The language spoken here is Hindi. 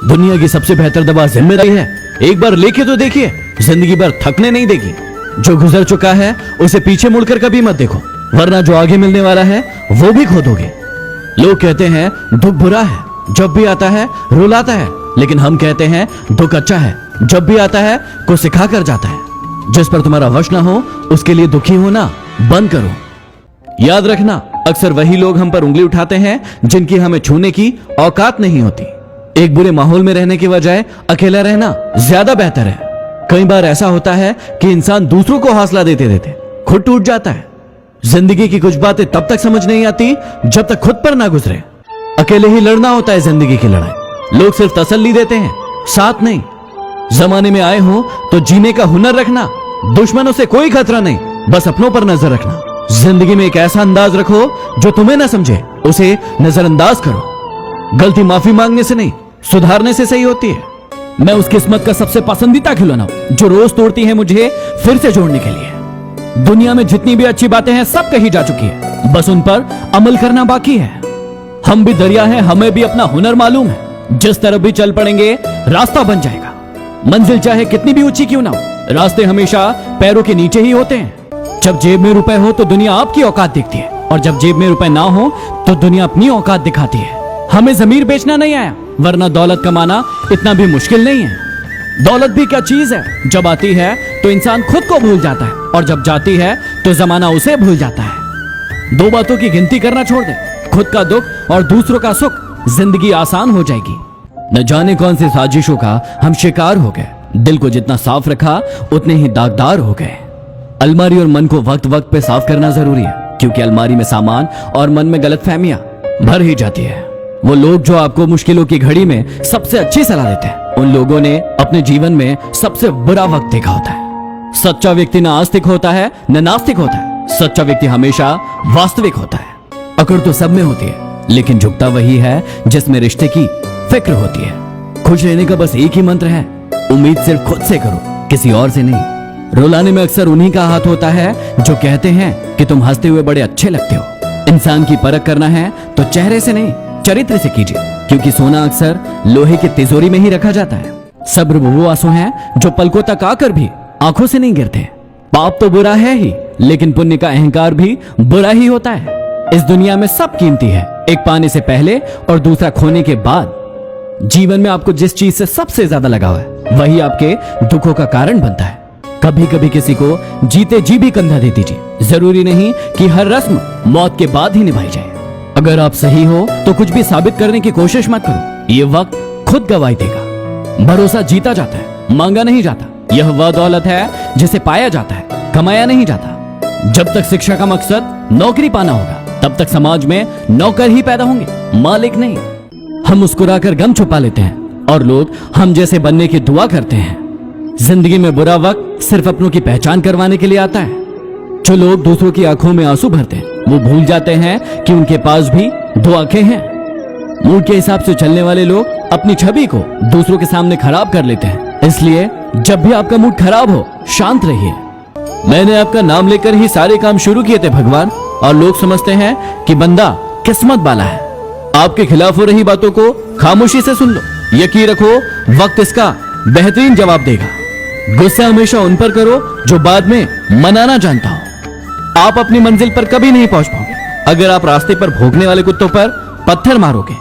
दुनिया की सबसे बेहतर दवा जिम्मेदारी है। एक बार लेके तो देखिए, जिंदगी भर थकने नहीं देगी। जो गुजर चुका है उसे पीछे मुड़कर कभी मत देखो, वरना जो आगे मिलने वाला है वो भी खो दोगे। लोग कहते हैं दुख बुरा है, जब भी आता है रुलाता है, लेकिन हम कहते हैं दुख अच्छा है, जब भी आता है कुछ सिखा कर जाता है। जिस पर तुम्हारा वश ना हो उसके लिए दुखी होना बंद करो। याद रखना, अक्सर वही लोग हम पर उंगली उठाते हैं जिनकी हमें छूने की औकात नहीं होती। एक बुरे माहौल में रहने की बजाय अकेला रहना ज्यादा बेहतर है। कई बार ऐसा होता है कि इंसान दूसरों को हौसला देते देते खुद टूट जाता है। जिंदगी की कुछ बातें तब तक समझ नहीं आती जब तक खुद पर ना गुजरे। अकेले ही लड़ना होता है जिंदगी की लड़ाई। लोग सिर्फ तसल्ली देते हैं, साथ नहीं। जमाने में आए हो तो जीने का हुनर रखना। दुश्मनों से कोई खतरा नहीं, बस अपनों पर नजर रखना। जिंदगी में एक ऐसा अंदाज रखो जो तुम्हें ना समझे उसे नजरअंदाज करो। गलती माफी मांगने से नहीं, सुधारने से सही होती है। मैं उस किस्मत का सबसे पसंदीदा खिलौना हूं जो रोज तोड़ती है मुझे फिर से जोड़ने के लिए। दुनिया में जितनी भी अच्छी बातें हैं सब कही जा चुकी है, बस उन पर अमल करना बाकी है। हम भी दरिया हैं, हमें भी अपना हुनर मालूम है। जिस तरफ भी चल पड़ेंगे रास्ता बन जाएगा। मंजिल चाहे कितनी भी ऊंची क्यों ना हो, रास्ते हमेशा पैरों के नीचे ही होते हैं। जब जेब में रुपए हो तो दुनिया आपकी औकात दिखती है, और जब जेब में रुपए ना हो तो दुनिया अपनी औकात दिखाती है। हमें जमीर बेचना नहीं आया, वरना दौलत कमाना इतना भी मुश्किल नहीं है। दौलत भी क्या चीज है, जब आती है तो इंसान खुद को भूल जाता है, और जब जाती है तो जमाना उसे भूल जाता है। दो बातों की गिनती करना छोड़ दे, खुद का दुख और दूसरों का सुख। जिंदगी आसान हो जाएगी। न जाने कौन सी साजिशों का हम शिकार हो गए। दिल को जितना साफ रखा उतने ही दागदार हो गए। अलमारी और मन को वक्त वक्त पे साफ करना जरूरी है, क्योंकि अलमारी में सामान और मन में गलतफहमियां भर ही जाती है। वो लोग जो आपको मुश्किलों की घड़ी में सबसे अच्छी सलाह देते हैं, उन लोगों ने अपने जीवन में सबसे बुरा वक्त देखा होता है। सच्चा व्यक्ति न आस्तिक होता है न नास्तिक होता है। सच्चा व्यक्ति हमेशा वास्तविक होता है। अकड़ तो सब में होती है, लेकिन झुकता वही है जिसमें रिश्ते की फिक्र होती है। खुश रहने का बस एक ही मंत्र है, उम्मीद सिर्फ खुद से करो, किसी और से नहीं। रुलाने में अक्सर उन्हीं का हाथ होता है जो कहते हैं कि तुम हंसते हुए बड़े अच्छे लगते हो। इंसान की परख करना है तो चेहरे से नहीं, चरित्र से कीजिए, क्योंकि सोना अक्सर लोहे की तिजोरी में ही रखा जाता है। सब्र वो आंसू हैं जो पलकों तक आकर भी आंखों से नहीं गिरते। पाप तो बुरा है ही, लेकिन पुण्य का अहंकार भी बुरा ही होता है। इस दुनिया में सब कीमती है, एक पाने से पहले और दूसरा खोने के बाद। जीवन में आपको जिस चीज से सबसे ज्यादा लगाव है वही आपके दुखों का कारण बनता है। कभी कभी किसी को जीते जी भी कंधा दे दीजिए। जरूरी नहीं कि हर रस्म मौत के बाद ही निभाई जाए। अगर आप सही हो तो कुछ भी साबित करने की कोशिश मत करो, ये वक्त खुद गवाही देगा। भरोसा जीता जाता है, मांगा नहीं जाता। यह वह दौलत है जिसे पाया जाता है, कमाया नहीं जाता। जब तक शिक्षा का मकसद नौकरी पाना होगा तब तक समाज में नौकर ही पैदा होंगे, मालिक नहीं। हम मुस्कुराकर गम छुपा लेते हैं और लोग हम जैसे बनने की दुआ करते हैं। जिंदगी में बुरा वक्त सिर्फ अपनों की पहचान करवाने के लिए आता है। जो लोग दूसरों की आंखों में आंसू भरते हैं वो भूल जाते हैं कि उनके पास भी दो आंखें हैं। मूड के हिसाब से चलने वाले लोग अपनी छवि को दूसरों के सामने खराब कर लेते हैं। इसलिए जब भी आपका मूड खराब हो, शांत रहिए। मैंने आपका नाम लेकर ही सारे काम शुरू किए थे भगवान, और लोग समझते हैं कि बंदा किस्मत वाला है। आपके खिलाफ हो रही बातों को खामोशी से सुन लो। यकीन रखो वक्त इसका बेहतरीन जवाब देगा। गुस्सा हमेशा उन पर करो जो बाद में मनाना जानता हो। आप अपनी मंजिल पर कभी नहीं पहुंच पाओगे अगर आप रास्ते पर भौंकने वाले कुत्तों पर पत्थर मारोगे।